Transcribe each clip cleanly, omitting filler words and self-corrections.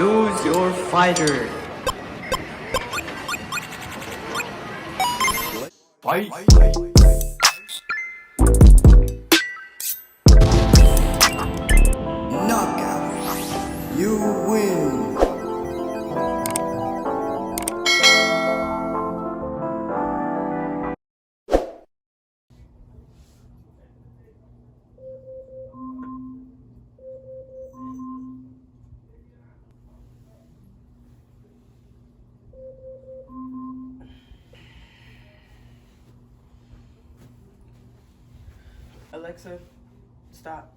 Choose your fighter. Fight. Knockout. You win. Alexa, stop.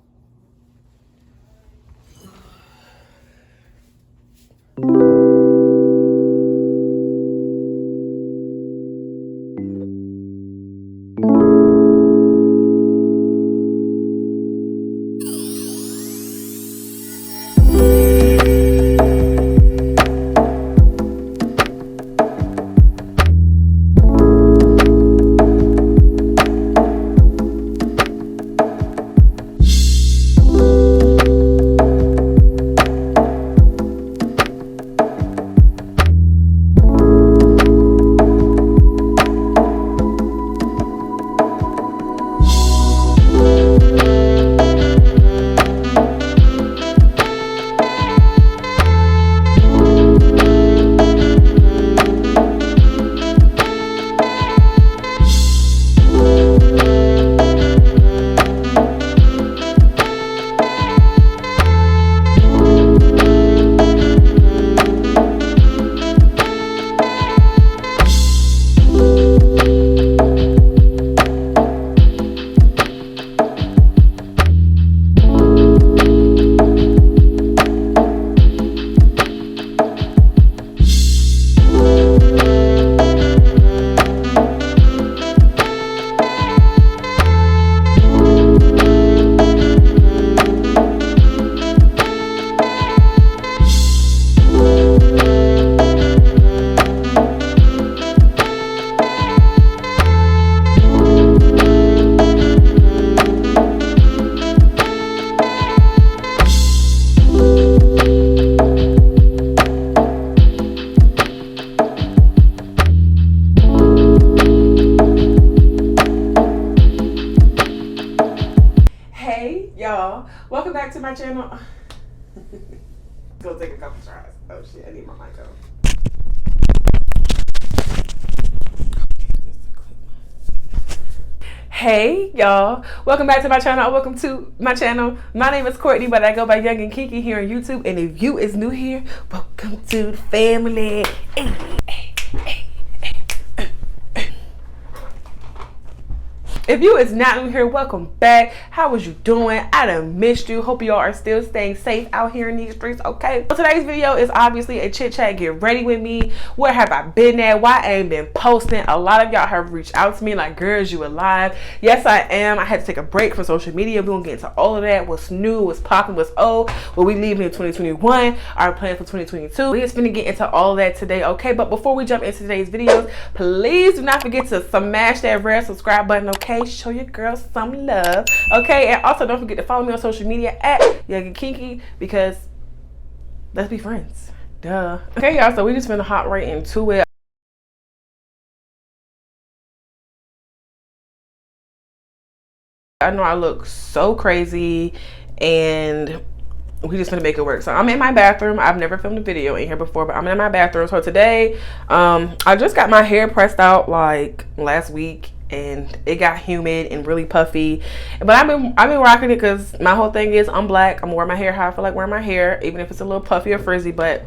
Y'all, welcome back to my channel. Go take a couple tries. Oh shit, I need my mic on. Hey y'all, welcome back to my channel. Welcome to my channel. My name is Courtney, but I go by Young and Kinky here on YouTube. And if you is new here, welcome to the family. Hey, hey, hey. If you is not new here, welcome back. How was you doing? I done missed you. Hope y'all are still staying safe out here in these streets, okay? So today's video is obviously a chit chat. Get ready with me. Where have I been at? Why I ain't been posting? A lot of y'all have reached out to me like, girls, you alive? Yes, I am. I had to take a break from social media. We're gonna get into all of that. What's new, what's popping, what's old, what we leaving in 2021, our plans for 2022. We're just gonna get into all of that today, okay? But before we jump into today's videos, please do not forget to smash that red subscribe button, okay? Show your girls some love, okay? And also don't forget to follow me on social media at YoungandKinky, because let's be friends, duh. Okay, y'all, so we just finna hop right into it. I know I look so crazy and we just gonna make it work. So I'm in my bathroom. I've never filmed a video in here before, but I'm in my bathroom. So today I just got my hair pressed out like last week, and it got humid and really puffy, but I've been rocking it because my whole thing is I'm black. I'm gonna wear my hair how I feel like wearing my hair, even if it's a little puffy or frizzy. But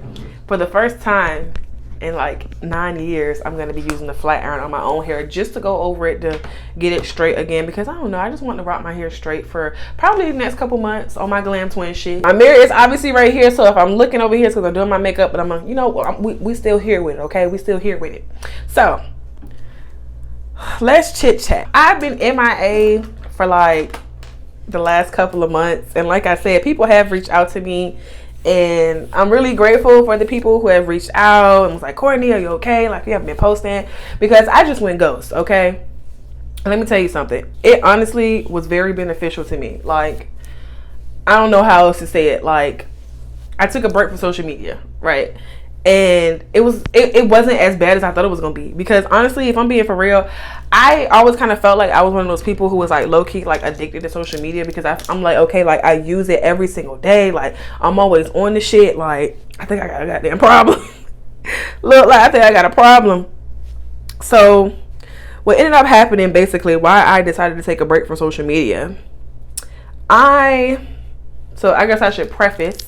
for the first time in like 9 years, I'm gonna be using the flat iron on my own hair just to go over it to get it straight again, because I don't know, I just want to rock my hair straight for probably the next couple months on my glam twin shit. My mirror is obviously right here, so if I'm looking over here, it's because I'm doing my makeup, but I'm gonna, you know, we still here with it, okay? We still here with it. So let's chit chat. I've been MIA for like the last couple of months, and like I said, people have reached out to me, and I'm really grateful for the people who have reached out and was like, Courtney, are you okay? Like, you haven't been posting, because I just went ghost, okay? And let me tell you something. It honestly was very beneficial to me. Like, I don't know how else to say it. Like, I took a break from social media. right? And it wasn't as bad as I thought it was gonna be, because honestly, if I'm being for real, I always kind of felt like I was one of those people who was like low-key like addicted to social media, because I'm like, okay, like I use it every single day, like I'm always on the shit. Like I think I got a goddamn problem. Look, like I think I got a problem. So what ended up happening, basically why I decided to take a break from social media, so I guess I should preface,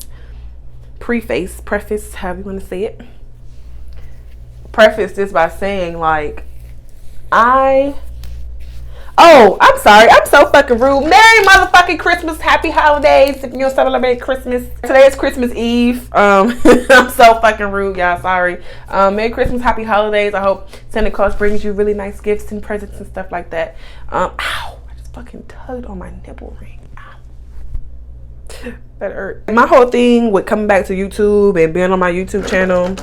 however you want to say it, preface this by saying, like, I'm sorry, I'm so fucking rude. Merry motherfucking Christmas, happy holidays if you don't celebrate Christmas. Today is Christmas Eve. I'm so fucking rude, y'all, sorry. Merry Christmas, happy holidays. I hope Santa Claus brings you really nice gifts and presents and stuff like that. Ow, I just fucking tugged on my nipple ring. That hurt. My whole thing with coming back to YouTube and being on my YouTube channel,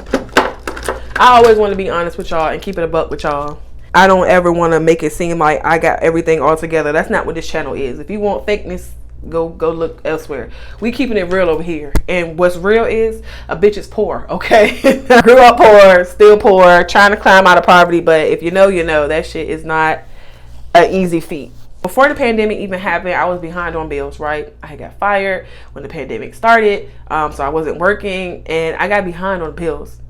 I always want to be honest with y'all and keep it a buck with y'all. I don't ever want to make it seem like I got everything all together. That's not what this channel is. If you want fakeness, go look elsewhere. We keeping it real over here. And what's real is a bitch is poor, okay? Grew up poor, still poor, trying to climb out of poverty. But if you know, you know. That shit is not an easy feat. Before the pandemic even happened, I was behind on bills, right? I got fired when the pandemic started, so I wasn't working, and I got behind on bills.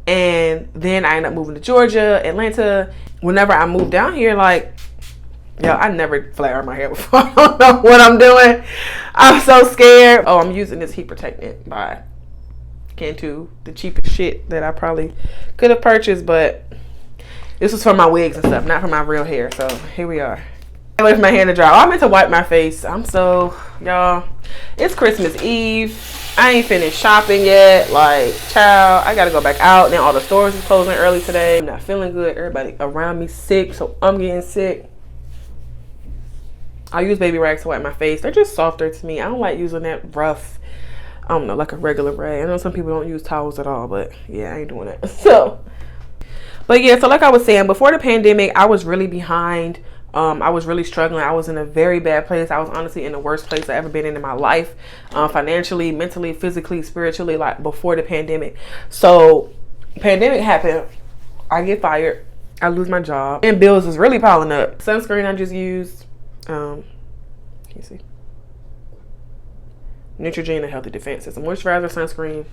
And then I ended up moving to Georgia, Atlanta. Whenever I moved down here, like, yo, I never flat ironed my hair before. I don't know what I'm doing. I'm so scared. Oh, I'm using this heat protectant by Cantu, the cheapest shit that I probably could have purchased, but this was for my wigs and stuff, not for my real hair. So here we are. I wait for my hair to dry. Oh, I meant to wipe my face. Y'all, it's Christmas Eve. I ain't finished shopping yet. Like, child, I gotta go back out. Then all the stores is closing early today. I'm not feeling good. Everybody around me sick, so I'm getting sick. I use baby rags to wipe my face. They're just softer to me. I don't like using that rough, I don't know, like a regular rag. I know some people don't use towels at all, but yeah, I ain't doing that. But yeah, so like I was saying, before the pandemic, I was really behind. I was really struggling. I was in a very bad place. I was honestly in the worst place I've ever been in my life, financially, mentally, physically, spiritually, like before the pandemic. So pandemic happened, I get fired, I lose my job, and bills is really piling up. Sunscreen I just used, can you see? Neutrogena Healthy Defense. It's a moisturizer, sunscreen.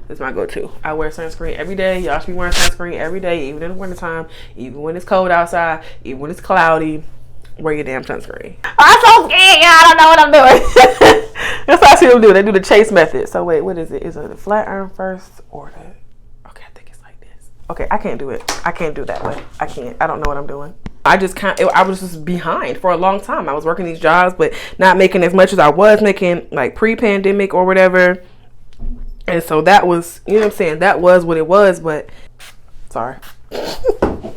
It's my go-to. I wear sunscreen every day. Y'all should be wearing sunscreen every day, even in the wintertime, even when it's cold outside, even when it's cloudy. Wear your damn sunscreen. I'm so scared, y'all. I don't know what I'm doing. That's what I see them do. They do the chase method. So wait, what is it? Is it the flat iron first or the... Okay, I think it's like this. Okay, I can't do it. I can't do that way. I can't. I don't know what I'm doing. I was just behind for a long time. I was working these jobs, but not making as much as I was making like pre-pandemic or whatever. And so that was, you know what I'm saying? That was what it was, but sorry. I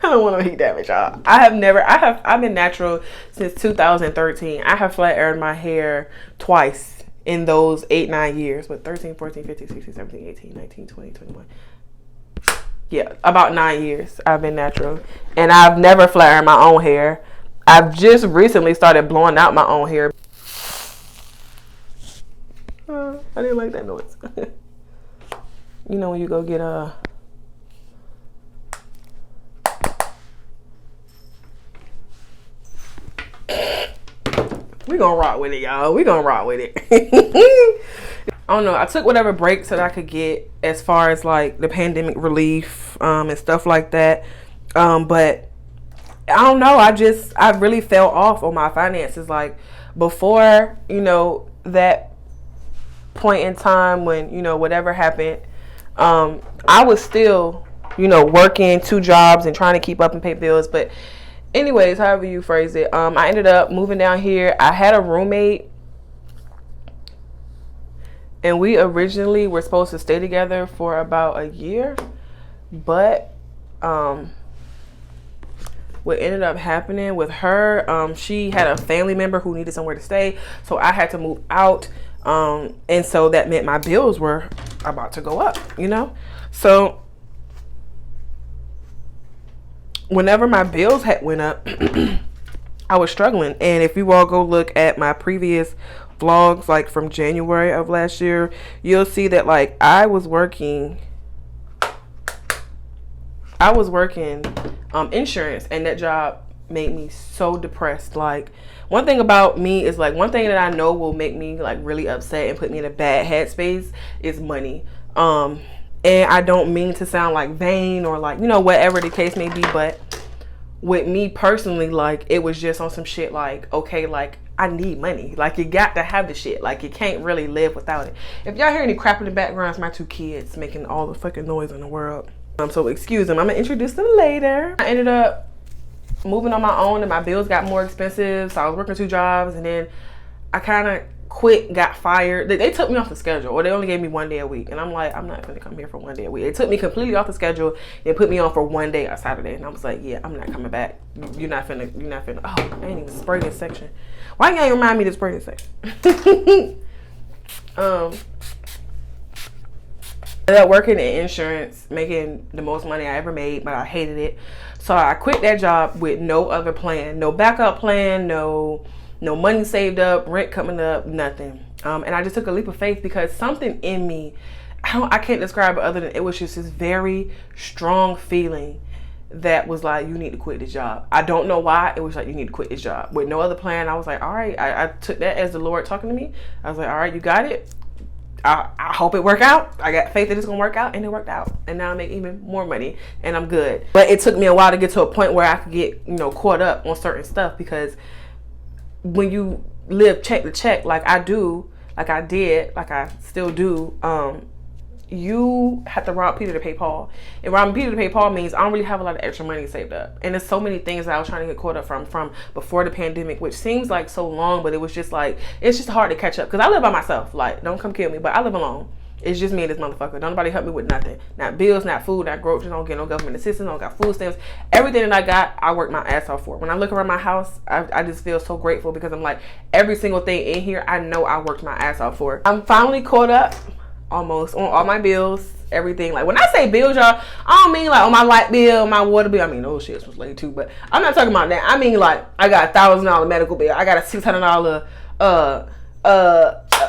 don't want no heat damage, y'all. I've been natural since 2013. I have flat ironed my hair twice in those 8-9 years, but 13, 14, 15, 16, 17, 18, 19, 20, 21. Yeah, about 9 years I've been natural. And I've never flat ironed my own hair. I've just recently started blowing out my own hair. I didn't like that noise. You know when you go get we gonna rock with it, y'all. We gonna rock with it. I don't know. I took whatever breaks that I could get as far as like the pandemic relief and stuff like that. But I don't know. I really fell off on my finances. Like before, you know, that point in time when, you know, whatever happened, I was still, you know, working 2 jobs and trying to keep up and pay bills. But anyways, however you phrase it, I ended up moving down here. I had a roommate, and we originally were supposed to stay together for about a year, but what ended up happening with her, she had a family member who needed somewhere to stay, so I had to move out. And so that meant my bills were about to go up, you know? So whenever my bills had went up, I was struggling. And if you all go look at my previous vlogs like from January of last year, you'll see that like I was working insurance, and that job made me so depressed. Like, one thing about me is like, one thing that I know will make me like really upset and put me in a bad headspace is money. And I don't mean to sound like vain or like, you know, whatever the case may be, but with me personally, like, it was just on some shit like, okay, like, I need money. Like, you got to have the shit. Like, you can't really live without it. If y'all hear any crap in the background, it's my 2 kids making all the fucking noise in the world. So excuse them. I'm gonna introduce them later. I ended up moving on my own, and my bills got more expensive, so I was working 2 jobs, and then I kind of quit, got fired. They took me off the schedule, or they only gave me 1 day a week, and I'm like, I'm not gonna come here for 1 day a week. They took me completely off the schedule and put me on for 1 day on Saturday, and I was like, yeah, I'm not coming back. You're not finna. Oh, I ain't even spray this section. Why you ain't remind me to spray this section? I ended up working in insurance, making the most money I ever made, but I hated it. So I quit that job with no other plan, no backup plan, no money saved up, rent coming up, nothing. And I just took a leap of faith because something in me, I can't describe it other than it was just this very strong feeling that was like, you need to quit this job. I don't know why. It was like, you need to quit this job. With no other plan, I was like, all right. I took that as the Lord talking to me. I was like, all right, you got it. I hope it work out. I got faith that it's gonna work out, and it worked out. And now I make even more money, and I'm good. But it took me a while to get to a point where I could get, you know, caught up on certain stuff, because when you live check to check, like I do, like I did, like I still do, you have to rob Peter to pay Paul. And robbing Peter to pay Paul means I don't really have a lot of extra money saved up. And there's so many things that I was trying to get caught up from before the pandemic, which seems like so long, but it was just like, it's just hard to catch up. Because I live by myself. Like, don't come kill me, but I live alone. It's just me and this motherfucker. Don't nobody help me with nothing. Not bills, not food, not groceries. I don't get no government assistance. I don't got food stamps. Everything that I got, I worked my ass off for. When I look around my house, I just feel so grateful, because I'm like, every single thing in here, I know I worked my ass off for. I'm finally caught up. Almost on all my bills, everything. Like, when I say bills, y'all, I don't mean like on my light bill, my water bill. I mean, those shits was late too, but I'm not talking about that. I mean, like, I got $1,000 medical bill. I got a $600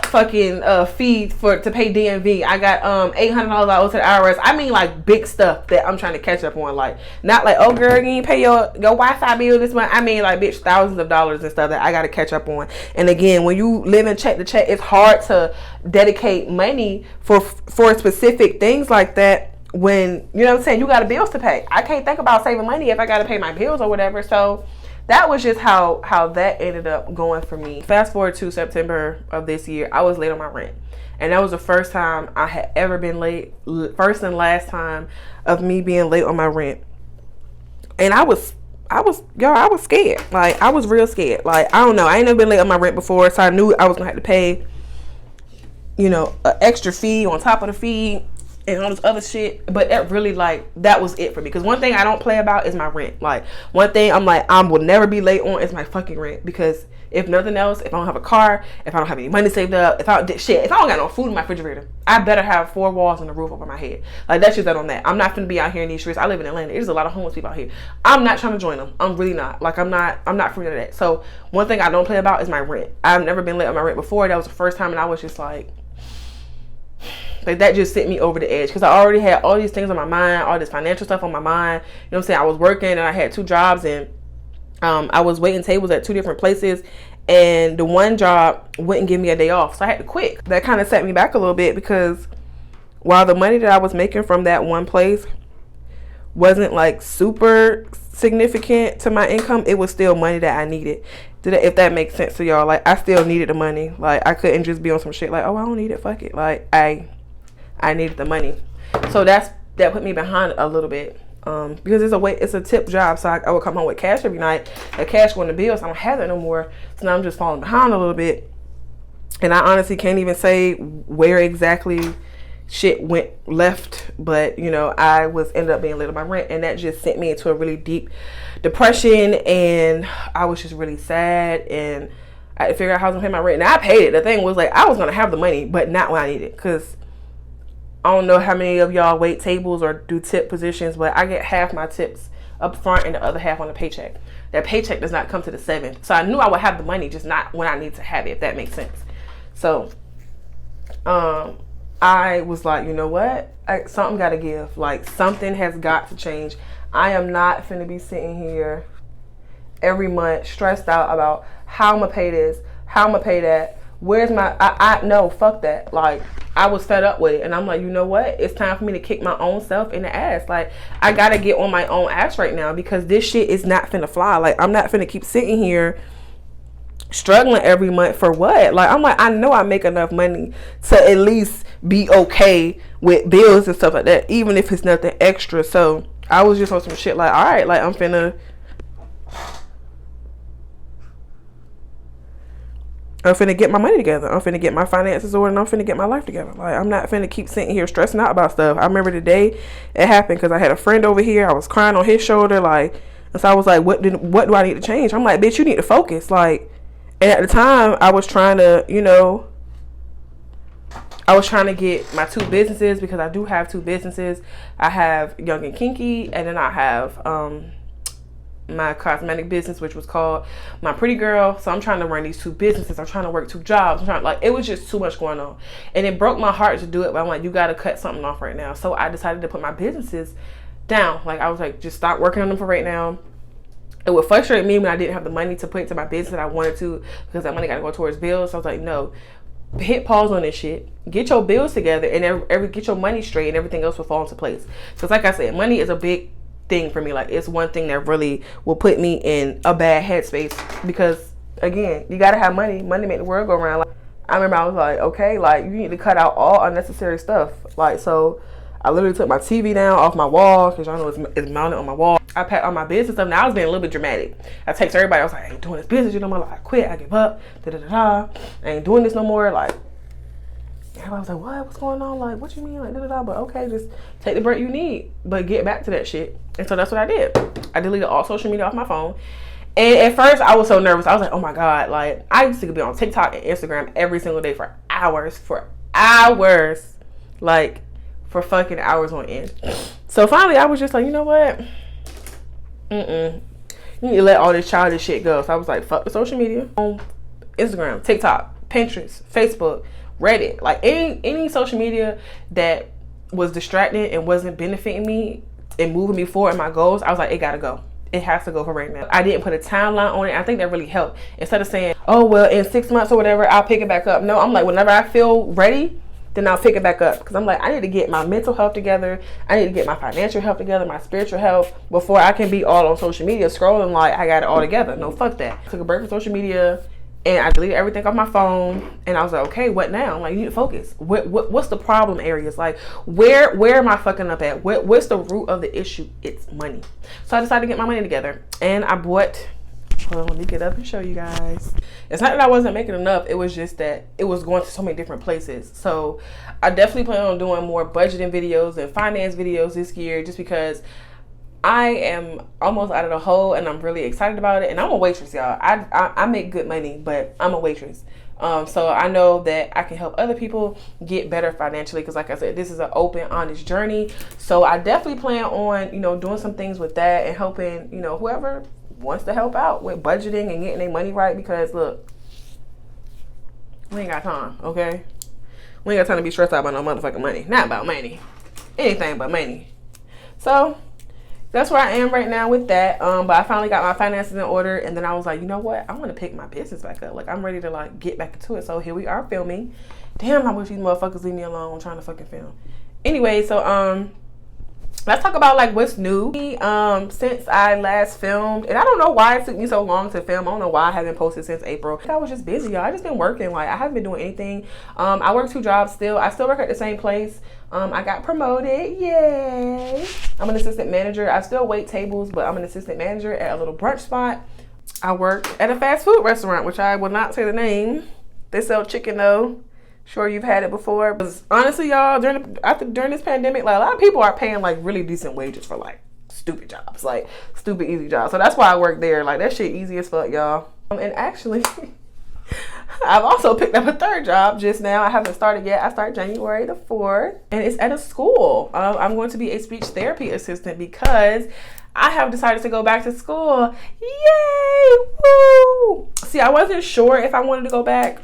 fucking fee to pay DMV. I got $800 I owe to the IRS. I mean, like, big stuff that I'm trying to catch up on. Like, not like, oh girl, you didn't pay your Wi-Fi bill this month. I mean, like, bitch, thousands of dollars and stuff that I got to catch up on. And again, when you live in check to check, it's hard to dedicate money for specific things like that, when, you know what I'm saying, you got bills to pay. I can't think about saving money if I got to pay my bills or whatever. So that was just how that ended up going for me. Fast forward to September of this year, I was late on my rent. And that was the first time I had ever been late. First and last time of me being late on my rent. And I was scared. Like, I was real scared. Like, I don't know. I ain't never been late on my rent before, so I knew I was going to have to pay, you know, an extra fee on top of the fee and all this other shit. But it really, like, that was it for me. Because one thing I don't play about is my rent. Like, one thing I'm like, I will never be late on is my fucking rent. Because if nothing else, if I don't have a car, if I don't have any money saved up, if I don't got no food in my refrigerator, I better have 4 walls and a roof over my head. Like, that's just that on that. I'm not finna be out here in these streets. I live in Atlanta. There's a lot of homeless people out here. I'm not trying to join them. I'm really not. Like, I'm not for that. So one thing I don't play about is my rent. I've never been late on my rent before. That was the first time, and I was just like that just sent me over the edge, because I already had all these things on my mind, all this financial stuff on my mind. You know what I'm saying? I was working, and I had 2 jobs, and I was waiting tables at 2 different places, and the one job wouldn't give me a day off, so I had to quit. That kind of set me back a little bit, because while the money that I was making from that one place wasn't like super significant to my income, it was still money that I needed. If that makes sense to y'all. Like, I still needed the money. Like, I couldn't just be on some shit like, oh, I don't need it, fuck it. Like, I needed the money. So that put me behind a little bit, because it's a tip job, so I would come home with cash every night. The cash going to bills, I don't have that no more, so now I'm just falling behind a little bit. And I honestly can't even say where exactly shit went left, but you know, I ended up being late on my rent, and that just sent me into a really deep depression, and I was just really sad, and I had to figure out how I was gonna pay my rent. And I paid it. The thing was, like, I was gonna have the money, but not when I needed it, because I don't know how many of y'all wait tables or do tip positions, but I get half my tips up front and the other half on the paycheck. That paycheck does not come to the 7th. So I knew I would have the money, just not when I need to have it, if that makes sense. So I was like, you know what, something gotta give. Like, something has got to change. I am not finna be sitting here every month stressed out about how I'm gonna pay this, how I'm gonna pay that, where's my no, fuck that. Like, I was fed up with it, and I'm like, you know what, it's time for me to kick my own self in the ass. Like, I gotta get on my own ass right now, because this shit is not finna fly. Like, I'm not finna keep sitting here struggling every month for what? Like, I'm like, I know I make enough money to at least be okay with bills and stuff like that, even if it's nothing extra. So I was just on some shit like, all right, like, I'm finna get my money together. I'm finna get my finances ordered, and I'm finna get my life together. Like, I'm not finna keep sitting here stressing out about stuff. I remember the day it happened, because I had a friend over here. I was crying on his shoulder, like, and so I was like, what do I need to change? I'm like, bitch, you need to focus. Like, and at the time, I was trying to, you know, I was trying to get my 2 businesses, because I do have 2 businesses. I have YoungandKinky, and then I have my cosmetic business, which was called My Pretty Girl. So I'm trying to run these 2 businesses. I'm trying to work 2 jobs. I'm trying, like, it was just too much going on, and it broke my heart to do it. But I'm like, you got to cut something off right now. So I decided to put my businesses down. Like, I was like, just stop working on them for right now. It would frustrate me when I didn't have the money to put into my business that I wanted to, because that money got to go towards bills. So I was like, no, hit pause on this shit. Get your bills together, and get your money straight, and everything else will fall into place. Because like I said, money is a big thing for me. Like, it's one thing that really will put me in a bad headspace, because again, you gotta have money. Money make the world go around. Like, I remember I was like, okay, like, you need to cut out all unnecessary stuff. Like, so I literally took my TV down off my wall, because y'all know it's mounted on my wall. I packed all my business stuff. Now I was being a little bit dramatic. I text everybody. I was like, I ain't doing this business, you know, like, I quit, I give up, I ain't doing this no more. Like, everybody was like, what's going on? Like, what you mean? Like, but okay, just take the break you need, but get back to that shit. And so that's what I did. I deleted all social media off my phone. And at first I was so nervous. I was like, oh my God. Like, I used to be on TikTok and Instagram every single day for hours. Like, for fucking hours on end. So finally I was just like, you know what? You need to let all this childish shit go. So I was like, fuck the social media. On Instagram, TikTok, Pinterest, Facebook, Reddit, like any social media that was distracting and wasn't benefiting me and moving me forward in my goals, I was like, it gotta go. It has to go for right now. I didn't put a timeline on it. I think that really helped. Instead of saying, oh, well, in 6 months or whatever, I'll pick it back up. No, I'm like, whenever I feel ready, then I'll pick it back up. Because I'm like, I need to get my mental health together. I need to get my financial health together, my spiritual health, before I can be all on social media scrolling like I got it all together. No, fuck that. I took a break from social media, and I deleted everything off my phone. And I was like, okay, what now? I'm like, you need to focus. What's the problem areas? Like, where am I fucking up at? What's the root of the issue? It's money. So I decided to get my money together. And I bought, hold on, let me get up and show you guys. It's not that I wasn't making enough. It was just that it was going to so many different places. So I definitely plan on doing more budgeting videos and finance videos this year, just because I am almost out of the hole, and I'm really excited about it. And I'm a waitress, y'all. I make good money, but I'm a waitress. So I know that I can help other people get better financially, because like I said, this is an open, honest journey. So I definitely plan on, you know, doing some things with that and helping, you know, whoever wants to help out with budgeting and getting their money right. Because look, we ain't got time, okay? We ain't got time to be stressed out about no motherfucking money. Not about money. Anything but money. So that's where I am right now with that. But I finally got my finances in order, and then I was like, you know what? I want to pick my business back up. Like, I'm ready to like get back into it. So here we are filming. Damn, I wish these motherfuckers leave me alone. I'm trying to fucking film. Anyway, so let's talk about like what's new since I last filmed. And I don't know why it took me so long to film. I don't know why I haven't posted since April. I was just busy, y'all. I just been working. Like, I haven't been doing anything. I work 2 jobs still. I still work at the same place. I got promoted. Yay. I'm an assistant manager. I still wait tables, but I'm an assistant manager at a little brunch spot. I work at a fast food restaurant, which I will not say the name. They sell chicken though. Sure, you've had it before. Because honestly, y'all, during this pandemic, like, a lot of people are paying like really decent wages for like stupid jobs, like stupid easy jobs. So that's why I work there. Like, that shit easy as fuck, y'all. And actually, I've also picked up a 3rd job just now. I haven't started yet. I start January the 4th, and it's at a school. I'm going to be a speech therapy assistant because I have decided to go back to school. Yay! Woo! See, I wasn't sure if I wanted to go back.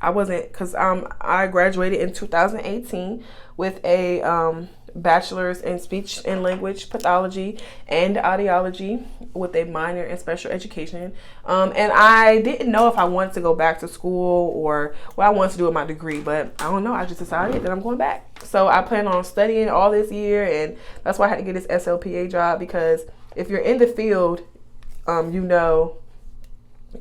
I wasn't, because I graduated in 2018 with a bachelor's in speech and language pathology and audiology with a minor in special education. And I didn't know if I wanted to go back to school or what I wanted to do with my degree, but I don't know. I just decided that I'm going back. So I plan on studying all this year, and that's why I had to get this SLPA job, because if you're in the field, you know,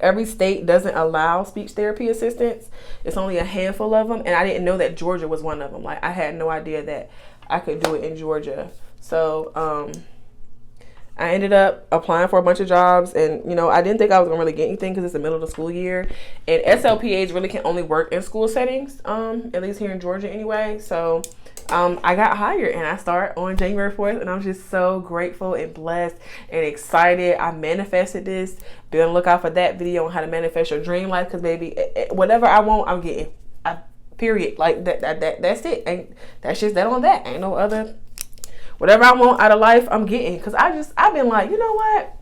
every state doesn't allow speech therapy assistants. It's only a handful of them, and I didn't know that Georgia was one of them. Like, I had no idea that I could do it in Georgia. So I ended up applying for a bunch of jobs, and you know, I didn't think I was gonna really get anything because it's the middle of the school year, and SLPAs really can only work in school settings, at least here in Georgia anyway. So I got hired, and I start on January 4th, and I'm just so grateful and blessed and excited. I manifested this. Be on the lookout for that video on how to manifest your dream life, because baby, whatever I want, I'm getting. Period. Like that's it. Ain't that's just that on that. Ain't no other. Whatever I want out of life, I'm getting. Because I've been like, you know what?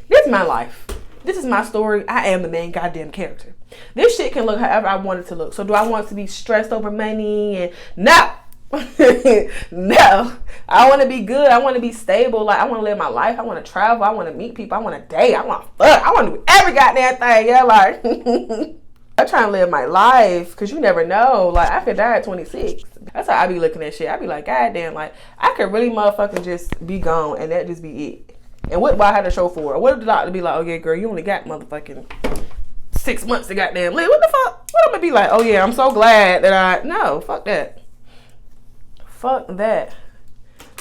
This is my life. This is my story. I am the main goddamn character. This shit can look however I want it to look. So do I want to be stressed over money? And no. No. I want to be good. I want to be stable. Like, I want to live my life. I want to travel. I want to meet people. I want to date. I want to fuck. I want to do every goddamn thing. Yeah, like. I try and live my life, because you never know. Like, I could die at 26. That's how I be looking at shit. I be like, God damn, like, I could really motherfucking just be gone, and that just be it. And what do I have to show for it? What if the doctor be like, oh yeah, girl, you only got motherfucking 6 months to goddamn live? What the fuck? What am I gonna be like? Oh yeah, I'm so glad that no, fuck that. Fuck that.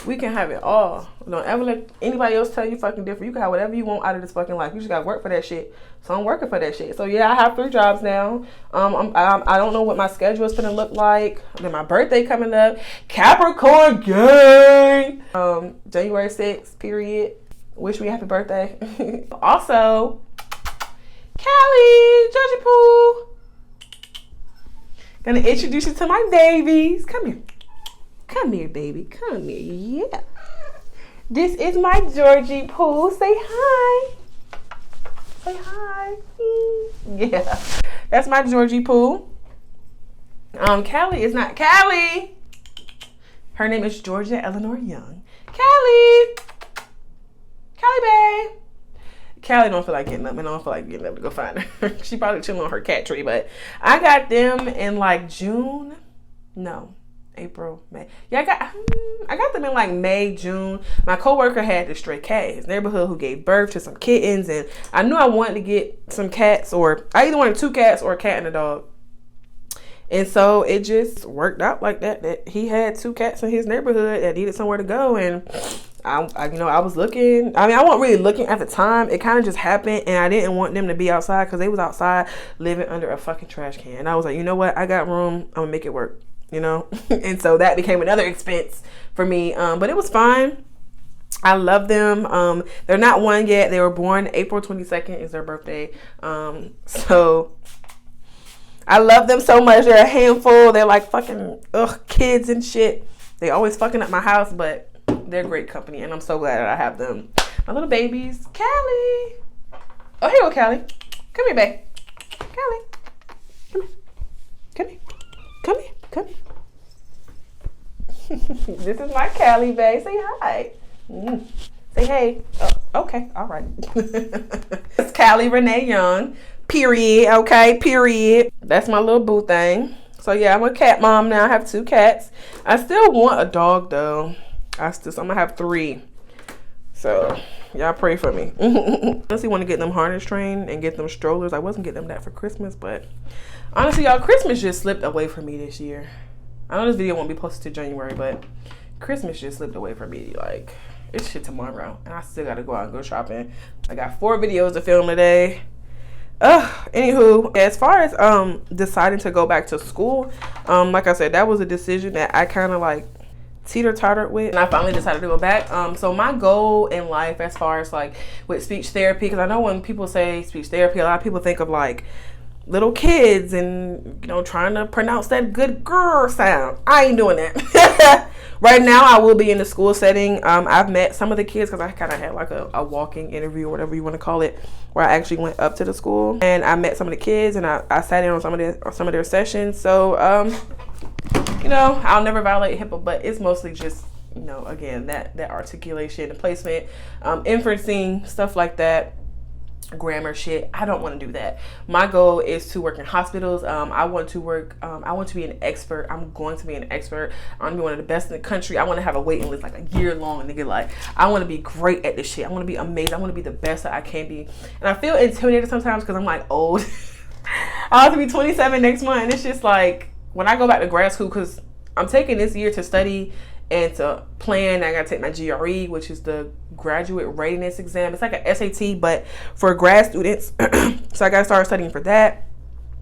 We can have it all. Don't ever let anybody else tell you fucking different. You can have whatever you want out of this fucking life. You just gotta work for that shit. So I'm working for that shit. So yeah, I have 3 jobs now. I don't know what my schedule is gonna look like. Then my birthday coming up. Capricorn Jan. January 6th, period. Wish me a happy birthday. Also, Callie, Georgie Pooh. Gonna introduce you to my babies. Come here. Come here, baby. Come here. Yeah. This is my Georgie Pooh. Say hi. Say hi. Yeah. That's my Georgie Pooh. Callie is not Callie. Her name is Georgia Eleanor Young. Callie. Callie babe. Callie don't feel like getting up, and I don't feel like getting up to go find her. She probably chilling on her cat tree, but I got them in like June. No. April, May. Yeah, I got them in like May, June. My coworker had this stray cat in his neighborhood who gave birth to some kittens, and I knew I wanted to get some cats, or I either wanted 2 cats or a cat and a dog. And so it just worked out like that he had 2 cats in his neighborhood that needed somewhere to go. And I was looking. I mean, I wasn't really looking at the time. It kind of just happened, and I didn't want them to be outside because they was outside living under a fucking trash can. And I was like, you know what? I got room. I'm gonna make it work. You know. And so that became another expense for me. But it was fine. I love them. They're not 1 yet. They were born April 22nd is their birthday. So I love them so much. They're a handful. They're like fucking kids and shit. They always fucking up my house, but they're great company, and I'm so glad that I have them. My little babies. Callie. Oh, here you go, Callie. Come here, babe. Callie. Come here. Come here. Come here. Come here. This is my Callie, babe. Say hi. Say hey. Oh, okay. All right. It's Callie Renee Young. Period. Okay. Period. That's my little boo thing. So yeah, I'm a cat mom now. I have 2 cats. I still want a dog though. I'm gonna have 3. So y'all pray for me. I honestly want to get them harness trained and get them strollers. I wasn't getting them that for Christmas, but honestly, y'all, Christmas just slipped away from me this year. I know this video won't be posted to January, but Christmas just slipped away from me. Like, it's shit tomorrow, and I still gotta go out and go shopping. I got 4 videos to film today. Anywho, as far as deciding to go back to school, like I said, that was a decision that I kind of like teeter-tottered with, and I finally decided to go back. So my goal in life, as far as like with speech therapy, because I know when people say speech therapy, a lot of people think of like little kids and, you know, trying to pronounce that good girl sound. I ain't doing that. Right now, I will be in the school setting. I've met some of the kids because I kind of had like a walking interview or whatever you want to call it, where I actually went up to the school and I met some of the kids and I sat in on some of their sessions. So, you know, I'll never violate HIPAA, but it's mostly just, you know, again, that articulation and placement, inferencing, stuff like that. Grammar shit. I don't want to do that. My goal is to work in hospitals. I want to be an expert. I'm going to be an expert. I want to be one of the best in the country. I want to have a waiting list like a year long, and nigga, like, I want to be great at this shit. I want to be amazing. I want to be the best that I can be. And I feel intimidated sometimes because I'm like old. I'll have to be 27 next month, and it's just like when I go back to grad school, because I'm taking this year to study and to plan. I gotta take my GRE, which is the graduate readiness exam. It's like an SAT, but for grad students. So I gotta start studying for that.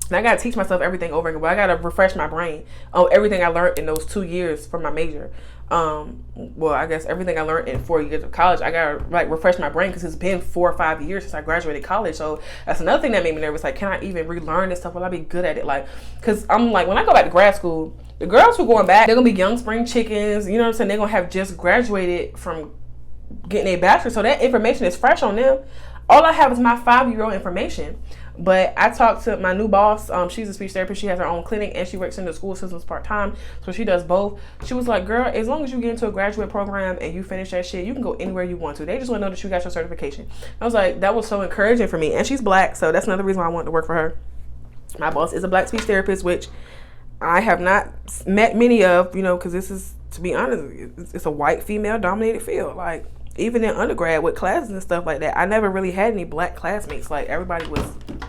And I gotta teach myself everything over again. But I gotta refresh my brain on everything I learned in those 2 years for my major. Well, I guess everything I learned in 4 years of college, I gotta like refresh my brain because it's been 4 or 5 years since I graduated college. So that's another thing that made me nervous. Like, can I even relearn this stuff? Will I be good at it? Like, because I'm like, when I go back to grad school, the girls who are going back, they're gonna be young spring chickens. You know what I'm saying? They're gonna have just graduated from getting a bachelor, so that information is fresh on them. All I have is my 5-year-old information. But I talked to my new boss. She's a speech therapist. She has her own clinic and she works in the school systems part-time. So she does both. She was like, girl, as long as you get into a graduate program and you finish that shit, you can go anywhere you want to. They just want to know that you got your certification. I was like, that was so encouraging for me. And she's black, so that's another reason why I wanted to work for her. My boss is a black speech therapist, which I have not met many of, you know, because this is, to be honest, it's a white female dominated field. Like, even in undergrad with classes and stuff like that, I never really had any black classmates. Like, everybody was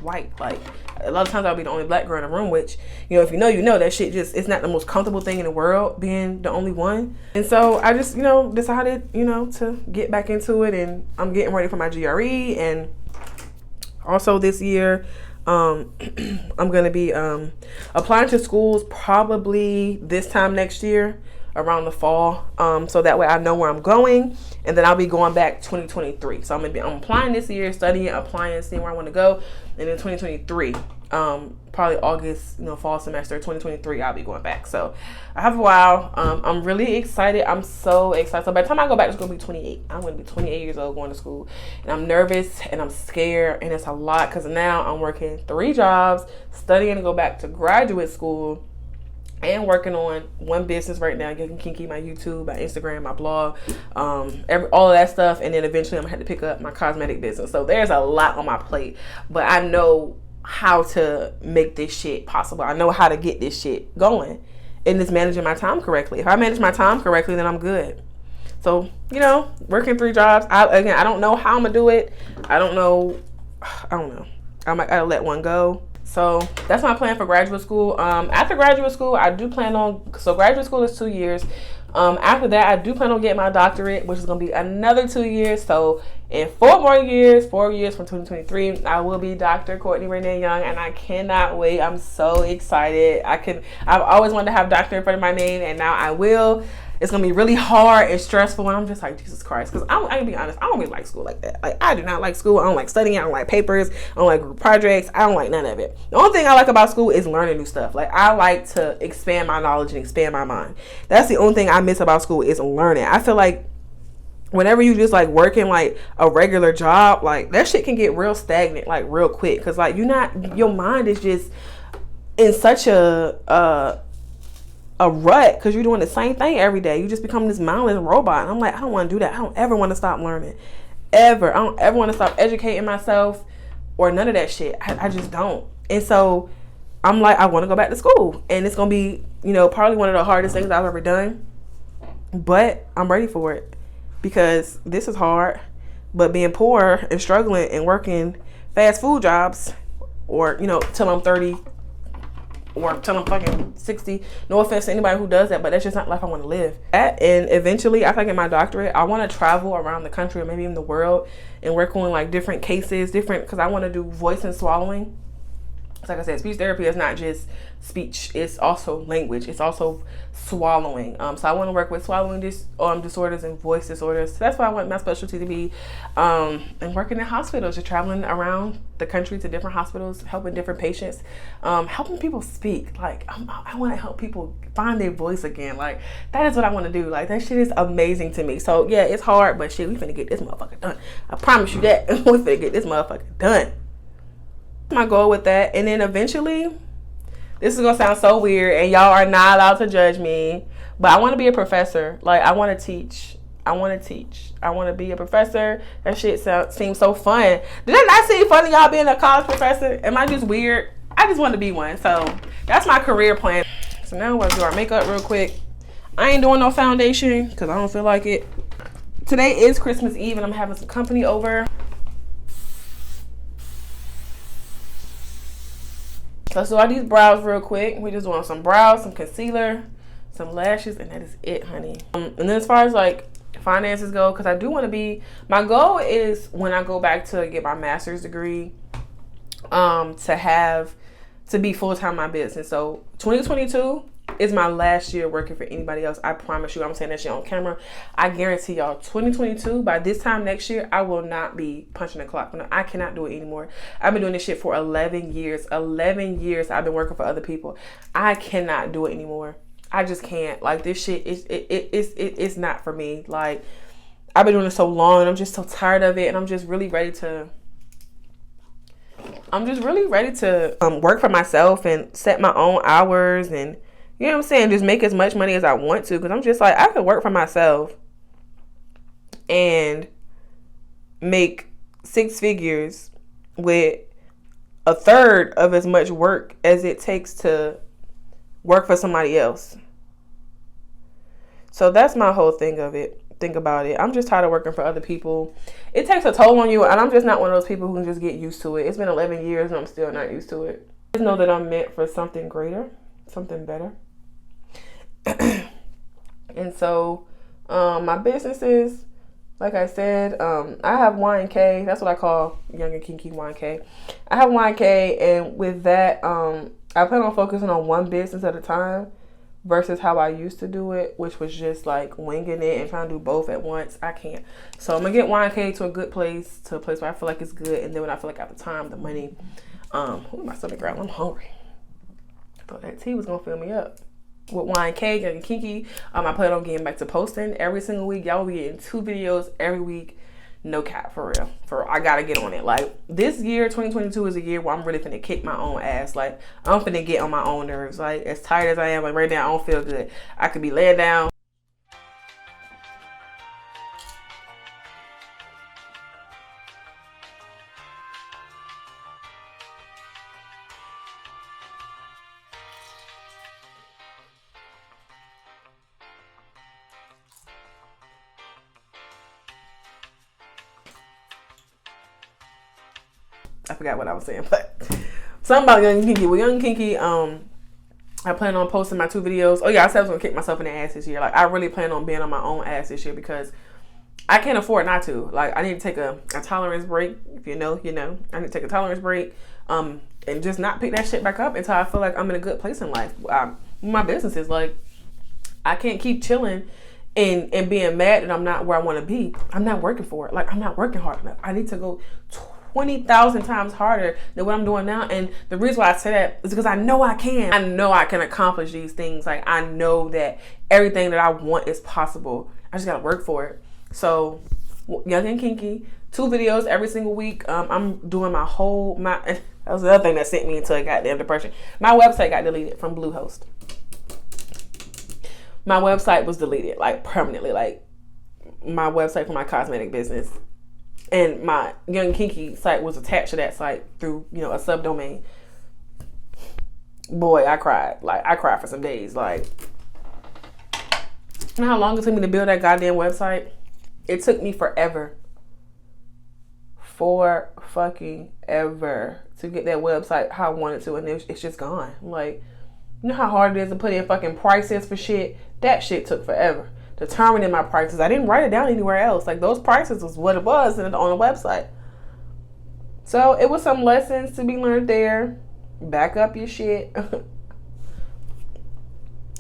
white. Like, a lot of times I'll be the only black girl in the room, which, you know, if you know, that shit just, it's not the most comfortable thing in the world being the only one. And so I just, you know, decided, you know, to get back into it, and I'm getting ready for my GRE. And also this year, I'm going to be applying to schools probably this time next year, around the fall, so that way I know where I'm going, and then I'll be going back 2023. So I'm applying this year, studying, applying, seeing where I want to go, and then 2023, probably August, you know, fall semester 2023, I'll be going back. So I have a while. I'm really excited. I'm so excited. So by the time I go back, it's gonna be 28. I'm gonna be 28 years old going to school, and I'm nervous and I'm scared, and it's a lot because now I'm working 3 jobs, studying to go back to graduate school, and working on one business right now, YoungandKinky, my YouTube, my Instagram, my blog, all of that stuff. And then eventually I'm gonna have to pick up my cosmetic business. So there's a lot on my plate, but I know how to make this shit possible. I know how to get this shit going, and it's managing my time correctly. If I manage my time correctly, then I'm good. So, you know, working 3 jobs. I don't know how I'm gonna do it. I don't know. I might gotta let one go. So that's my plan for graduate school. After graduate school, I do plan on, so graduate school is 2 years. After that, I do plan on getting my doctorate, which is going to be another 2 years. So in 4 years from 2023, I will be Dr. Courtney Rena Young, and I cannot wait. I'm so excited. I've always wanted to have doctor in front of my name, and now I will. It's going to be really hard and stressful, and I'm just like, Jesus Christ. Because I'm going to be honest, I don't really like school like that. Like, I do not like school. I don't like studying. I don't like papers. I don't like group projects. I don't like none of it. The only thing I like about school is learning new stuff. Like, I like to expand my knowledge and expand my mind. That's the only thing I miss about school is learning. I feel like whenever you just like working like a regular job, like that shit can get real stagnant, like real quick. Because like your mind is just in such a rut because you're doing the same thing every day. You just become this mindless robot. And I'm like, I don't want to do that. I don't ever want to stop learning. Ever. I don't ever want to stop educating myself or none of that shit. I just don't. And so I'm like, I want to go back to school. And it's going to be, you know, probably one of the hardest things I've ever done. But I'm ready for it because this is hard. But being poor and struggling and working fast food jobs, or, you know, till I'm 30 or till I'm fucking 60. No offense to anybody who does that, but that's just not life I want to live. And eventually, after I get my doctorate, I want to travel around the country or maybe even the world and work on like different cases, because I want to do voice and swallowing. like I said, speech therapy is not just speech. It's also language. It's also swallowing. So I want to work with swallowing disorders and voice disorders. So that's why I want my specialty to be and working in hospitals, just traveling around the country to different hospitals, helping different patients, helping people speak. Like, I want to help people find their voice again. Like, that is what I want to do. Like, that shit is amazing to me. So yeah, it's hard, but shit, we finna get this motherfucker done. I promise you that. We finna get this motherfucker done. My goal with that. And then eventually, this is gonna sound so weird and y'all are not allowed to judge me, but I want to be a professor. Like, I want to teach. I want to be a professor. That shit seems so fun. Did that not seem funny, y'all, being a college professor? Am I just weird? I just want to be one. So that's my career plan. So now we're gonna do our makeup real quick. I ain't doing no foundation because I don't feel like it. Today is Christmas Eve and I'm having some company over. Let's do all these brows real quick. We just doing some brows, some concealer, some lashes, and that is it, honey. And then as far as like finances go, because I do want to be, my goal is when I go back to get my master's degree, to be full-time my business. So 2022 is my last year working for anybody else. I promise you, I'm saying that shit on camera. I guarantee y'all, 2022, by this time next year, I will not be punching the clock. No, I cannot do it anymore. I've been doing this shit for 11 years. 11 years I've been working for other people. I cannot do it anymore. I just can't. Like, this shit, it's not for me. Like, I've been doing it so long and I'm just so tired of it. And I'm just really ready to work for myself and set my own hours and, you know what I'm saying, just make as much money as I want to. Because I'm just like, I could work for myself and make 6 figures with a third of as much work as it takes to work for somebody else. So that's my whole thing about it. I'm just tired of working for other people. It takes a toll on you, and I'm just not one of those people who can just get used to it. It's been 11 years and I'm still not used to it. I just know that I'm meant for something greater, something better. And so my businesses, like I said, I have Y&K. That's what I call Young and Kinky Y&K. I have Y&K, and with that, I plan on focusing on one business at a time versus how I used to do it, which was just like winging it and trying to do both at once. I can't. So I'm gonna get Y&K to a good place, to a place where I feel like it's good, and then when I feel like I have the time, the money, my stomach growling. I'm hungry. I thought that tea was gonna fill me up. With Y&K, Young and Kinky, I plan on getting back to posting every single week. Y'all will be getting 2 videos every week. No cap, for real. I gotta get on it. Like, this year, 2022, is a year where I'm really finna kick my own ass. Like, I'm finna get on my own nerves. Like, as tired as I am, like right now, I don't feel good. I could be laying down. I forgot what I was saying, but something about Young and Kinky. With Young and Kinky, I plan on posting my 2 videos. Oh yeah, I said I was gonna kick myself in the ass this year. Like, I really plan on being on my own ass this year because I can't afford not to. Like, I need to take a tolerance break. If you know, you know. I need to take a tolerance break, and just not pick that shit back up until I feel like I'm in a good place in life. My business is like, I can't keep chilling and being mad that I'm not where I want to be. I'm not working for it. Like, I'm not working hard enough. I need to go 20,000 times harder than what I'm doing now. And the reason why I say that is because I know I can. I know I can accomplish these things. Like, I know that everything that I want is possible. I just gotta work for it. So, Young and Kinky, 2 videos every single week. I'm doing that was the other thing that sent me into a goddamn depression. My website got deleted from Bluehost. My website was deleted, like, permanently. Like, my website for my cosmetic business. And my Young and Kinky site was attached to that site through, you know, a subdomain. Boy, I cried. Like, I cried for some days. Like, you know how long it took me to build that goddamn website? It took me forever. For fucking ever to get that website how I wanted to, and it's just gone. Like, you know how hard it is to put in fucking prices for shit? That shit took forever. Determining my prices. I didn't write it down anywhere else. Like, those prices was what it was on the website. So it was some lessons to be learned there. back up your shit.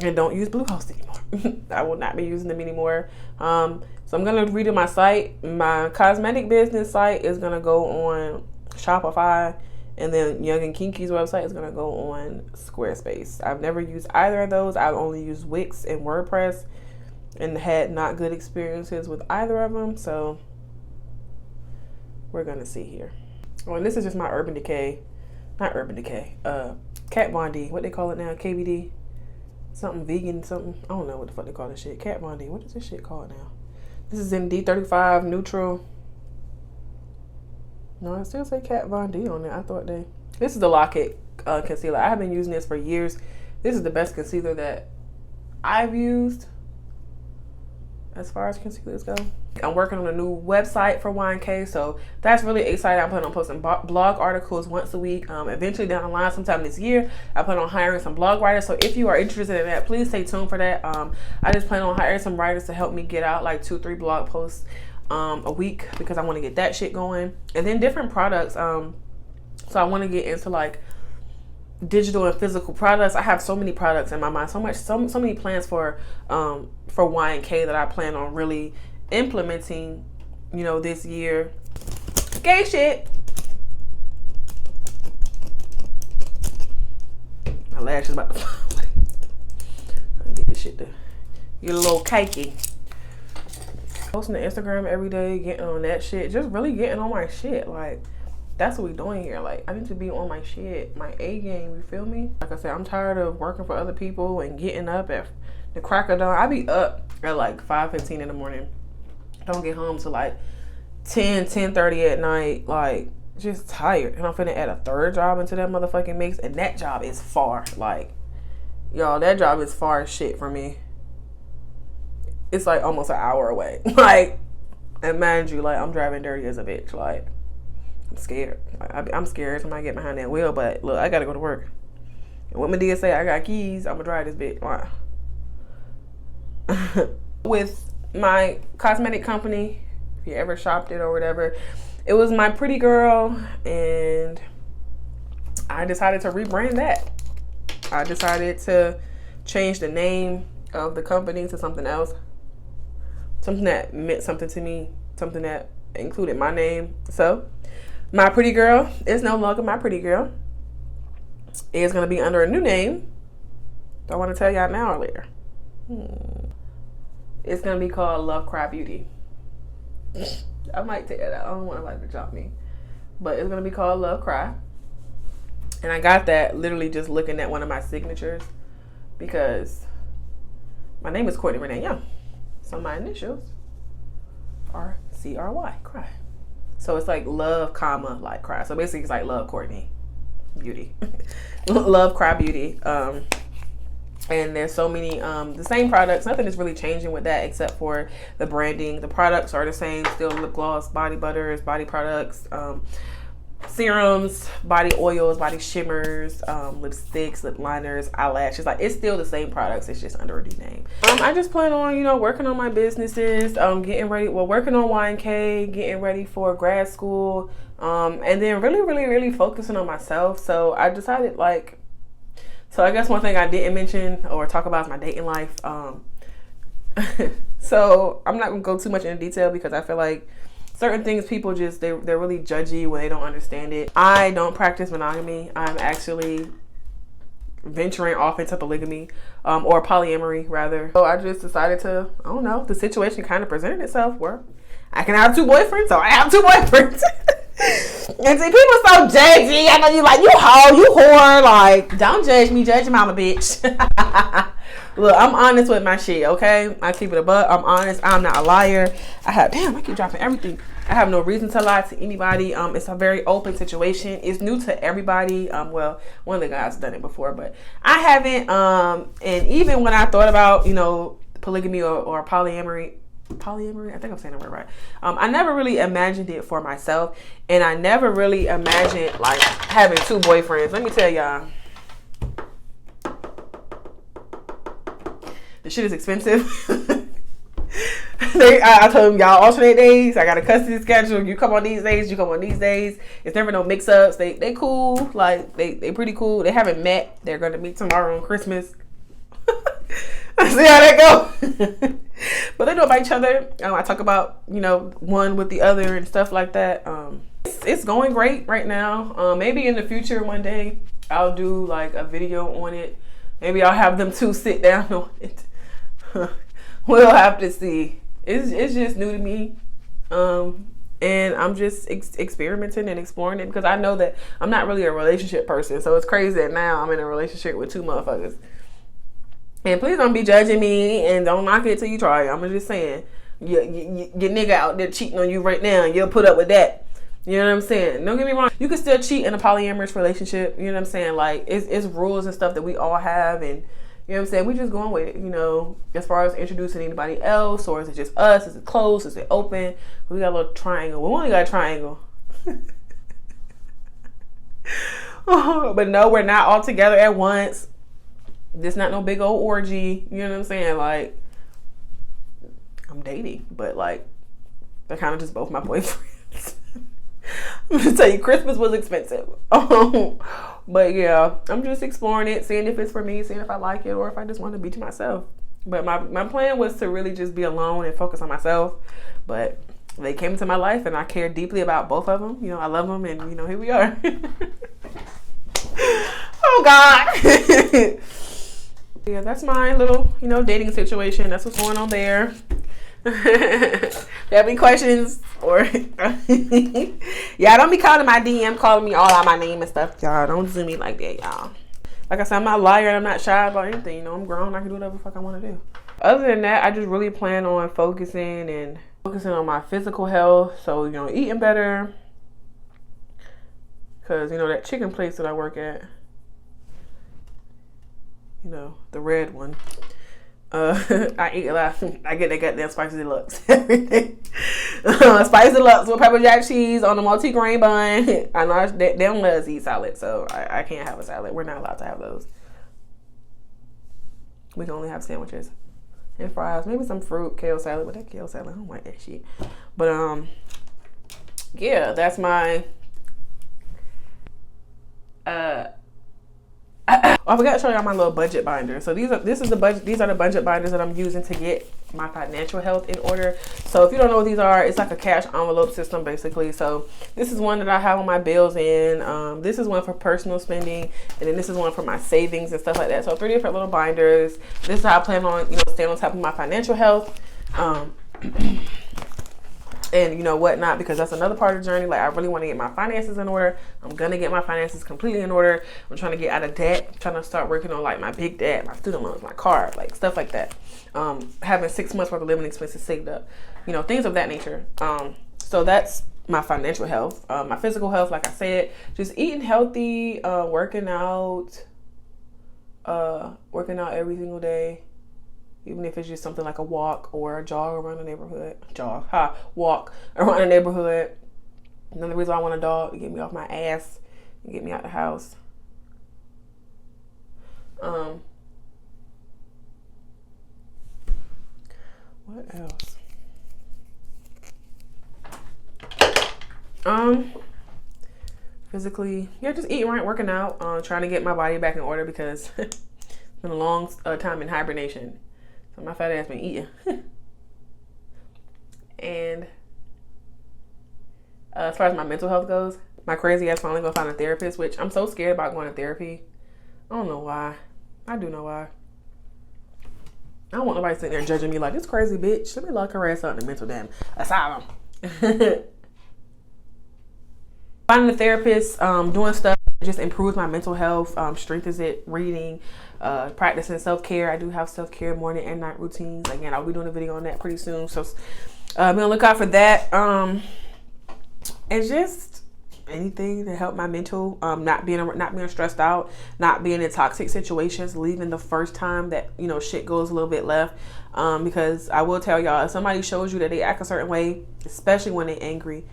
And don't use Bluehost anymore. I will not be using them anymore. So I'm going to redo my site. My cosmetic business site is going to go on Shopify. And then Young and Kinky's website is going to go on Squarespace. I've never used either of those. I've only used Wix and WordPress and had not good experiences with either of them. So we're going to see here. Oh, and this is just my Urban Decay. Not Urban Decay. Kat Von D. What they call it now? KVD? Something vegan, something. I don't know what the fuck they call this shit. Kat Von D. What is this shit called now? This is in D35 neutral. No, I still say Kat Von D on it. I thought they. This is the Lock-It concealer. I have been using this for years. This is the best concealer that I've used as far as concealers go. I'm working on a new website for YNK, so that's really exciting. I plan on posting blog articles once a week. Eventually down the line, sometime this year, I plan on hiring some blog writers. So if you are interested in that, please stay tuned for that. I just plan on hiring some writers to help me get out like 2-3 blog posts a week, because I want to get that shit going. And then different products. So I want to get into like digital and physical products. I have so many products in my mind, so many plans for YNK that I plan on really implementing, you know, this year. Gay shit. My lash is about to fall. Let me get this shit to get a little cakey. Posting to Instagram every day, getting on that shit, just really getting on my shit. Like, that's what we doing here. Like, I need to be on my shit, my A game, you feel me? Like I said, I'm tired of working for other people and getting up at the crack of dawn. I be up at like 5:15 in the morning. Don't get home till like 10:30 at night. Like, just tired. And I'm finna add a third job into that motherfucking mix. And that job is far. Like, y'all, that job is far as shit for me. It's like almost an hour away. Like, and mind you, like, I'm driving dirty as a bitch. Like, I'm scared. I'm scared somebody get behind that wheel, but look, I gotta go to work. And what my dad say, I got keys, I'm gonna drive this bitch. Wow. With my cosmetic company, if you ever shopped it or whatever, it was my Pretty Girl, and I decided to rebrand that. I decided to change the name of the company to something else. Something that meant something to me, something that included my name. So, My Pretty Girl is no longer My Pretty Girl. It's going to be under a new name. Do I want to tell y'all now or later? It's going to be called Love Cry Beauty. I might take that out. I don't want nobody to drop me. But it's going to be called Love Cry. And I got that literally just looking at one of my signatures, because my name is Courtney Rena Young. So my initials are CRY, cry. So it's like love, comma, like cry. So basically it's like Love Courtney Beauty. Love Cry Beauty. And there's so many, the same products. Nothing is really changing with that except for the branding. The products are the same. Still lip gloss, body butters, body products, serums, body oils, body shimmers, lipsticks, lip liners, eyelashes. Like, it's still the same products. It's just under a new name. I just plan on, you know, working on my businesses, getting ready, working on YNK, getting ready for grad school, and then really focusing on myself. So I decided, like, so I guess one thing I didn't mention or talk about is my dating life. So I'm not gonna go too much into detail, because I feel like certain things people just, they're really judgy when they don't understand it. I don't practice monogamy. I'm actually venturing off into polygamy, or polyamory rather. So I just decided to, I don't know, the situation kind of presented itself where I can have 2 boyfriends, so I have 2 boyfriends. And see, people so judgy. I know you like, you hoe, you whore. Like, don't judge me, judge your mama, bitch. Look, I'm honest with my shit, okay? I keep it a buck. I'm honest. I'm not a liar. I keep dropping everything. I have no reason to lie to anybody. It's a very open situation. It's new to everybody. Well, one of the guys done it before, but I haven't. And even when I thought about, you know, polygamy or polyamory, I think I'm saying the word right. I never really imagined it for myself, and I never really imagined like having 2 boyfriends. Let me tell y'all, the shit is expensive. I told them, y'all alternate days. I got a custody schedule. You come on these days. You come on these days. It's never no mix-ups. They cool. Like, they pretty cool. They haven't met. They're going to meet tomorrow on Christmas. See how that go. But they know about each other. I talk about, you know, one with the other and stuff like that. It's going great right now. Maybe in the future one day I'll do like a video on it. Maybe I'll have them two sit down on it. We'll have to see. It's just new to me. And I'm just experimenting and exploring it because I know that I'm not really a relationship person. So it's crazy that now I'm in a relationship with two motherfuckers. And please don't be judging me and don't knock it till you try it. I'm just saying, your nigga out there cheating on you right now and you'll put up with that. You know what I'm saying? Don't get me wrong. You can still cheat in a polyamorous relationship. You know what I'm saying? Like, it's rules and stuff that we all have. And, you know what I'm saying? We just going with it, you know, as far as introducing anybody else. Or is it just us? Is it closed? Is it open? We got a little triangle. We only got a triangle. But no, we're not all together at once. This not no big old orgy. You know what I'm saying? Like, I'm dating, but like, they're kind of just both my boyfriends. I'm gonna tell you, Christmas was expensive. But yeah, I'm just exploring it, seeing if it's for me, seeing if I like it, or if I just want to be to myself. But my plan was to really just be alone and focus on myself. But they came into my life, and I care deeply about both of them. You know, I love them, and you know, here we are. Oh God. Yeah, that's my little, you know, dating situation. That's what's going on there. If you have any questions or y'all don't be calling my DM, calling me all out my name and stuff. Y'all don't zoom me like that, y'all. Like I said, I'm not a liar and I'm not shy about anything. You know, I'm grown. I can do whatever the fuck I want to do. Other than that, I just really plan on focusing on my physical health. So, you know, eating better. Because, you know, that chicken place that I work at, you know, the red one. I eat a lot. I get that goddamn spicy deluxe every day. Spicy deluxe with pepper jack cheese on a multi-grain bun. I know they don't let us eat salad, so I can't have a salad. We're not allowed to have those. We can only have sandwiches and fries. Maybe some fruit, kale salad. But that kale salad, I don't like that shit. But yeah, that's my I forgot to show y'all my little budget binder. So these are the budget binders that I'm using to get my financial health in order. So if you don't know what these are, it's like a cash envelope system basically. So this is one that I have on my bills in. This is one for personal spending, and then this is one for my savings and stuff like that. So 3 different little binders. This is how I plan on, you know, staying on top of my financial health. And you know whatnot, because that's another part of the journey. Like, I really want to get my finances in order. I'm gonna get my finances completely in order. I'm trying to get out of debt. I'm trying to start working on like my big debt, my student loans, my car, like stuff like that. Having 6 months worth of living expenses saved up, you know, things of that nature. So that's my financial health. My physical health, like I said, just eating healthy, working out every single day. Even if it's just something like a walk or a jog around the neighborhood. Walk around the neighborhood. Another reason I want a dog, to get me off my ass and get me out the house. What else? Physically, yeah, just eating right, working out, trying to get my body back in order because it's been a long time in hibernation. So my fat ass been eating. And as far as my mental health goes, my crazy ass finally gonna find a therapist, which I'm so scared about going to therapy. I don't know why. I do know why. I don't want nobody sitting there judging me like, this crazy bitch. Let me lock her ass out in the mental damn asylum. Finding a therapist, doing stuff that just improves my mental health, strengthens it, reading, practicing self-care. I do have self-care morning and night routines. Again, I'll be doing a video on that pretty soon. So be on the lookout for that. And just anything to help my mental, not being stressed out, not being in toxic situations, leaving the first time that, you know, shit goes a little bit left. Because I will tell y'all, if somebody shows you that they act a certain way, especially when they're angry,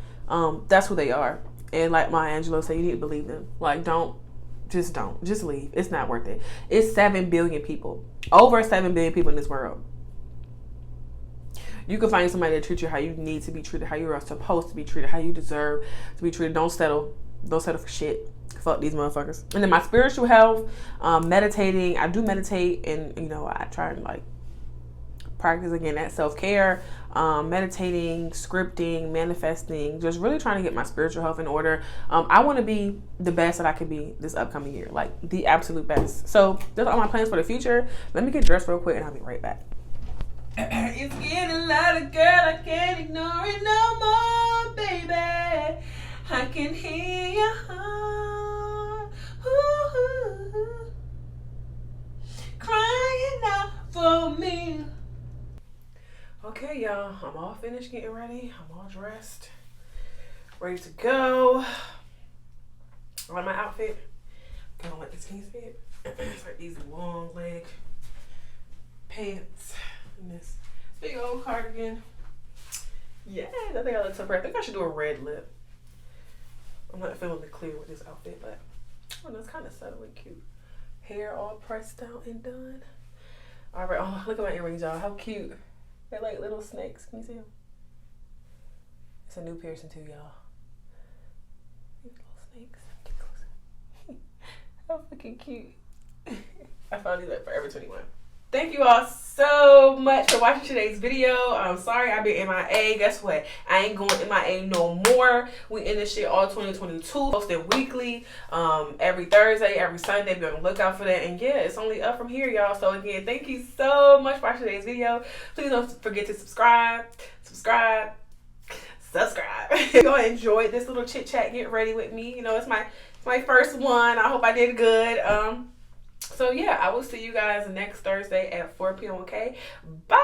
that's who they are. And like Maya Angelou said, you need to believe them. Like, just leave. It's not worth it. It's 7 billion people, over 7 billion people in this world. You can find somebody that treats you how you need to be treated, how you are supposed to be treated, how you deserve to be treated. Don't settle for shit. Fuck these motherfuckers. And then my spiritual health, meditating. I do meditate, and you know, I try and like practice again that self-care, meditating, scripting, manifesting, just really trying to get my spiritual health in order. I want to be the best that I could be this upcoming year, like the absolute best. So those are all my plans for the future. Let me get dressed real quick and I'll be right back. It's getting louder, girl, I can't ignore it no more, baby. I can hear your heart, ooh, crying out for me. Okay, y'all, I'm all finished getting ready. I'm all dressed, ready to go. I like my outfit. I don't like this jeans fit. It's like these long leg pants and this big old cardigan. Yeah, I think I look so pretty. I think I should do a red lip. I'm not feeling the clear with this outfit, but I don't know, it's kind of subtle and cute. Hair all pressed out and done. All right, oh, look at my earrings, y'all. How cute. They're like little snakes. Can you see them? It's a new piercing too, y'all. These little snakes. Get closer. How fucking cute. I found these at Forever 21. Thank you all so much for watching today's video. I'm sorry I've been MIA. Guess what? I ain't going MIA no more. We in this shit all 2022. Posted weekly, every Thursday, every Sunday. Be on the lookout for that. And yeah, it's only up from here, y'all. So again, thank you so much for watching today's video. Please don't forget to subscribe. If you enjoyed this little chit chat, get ready with me. You know, it's my first one. I hope I did good. So yeah, I will see you guys next Thursday at 4 p.m. Okay, bye.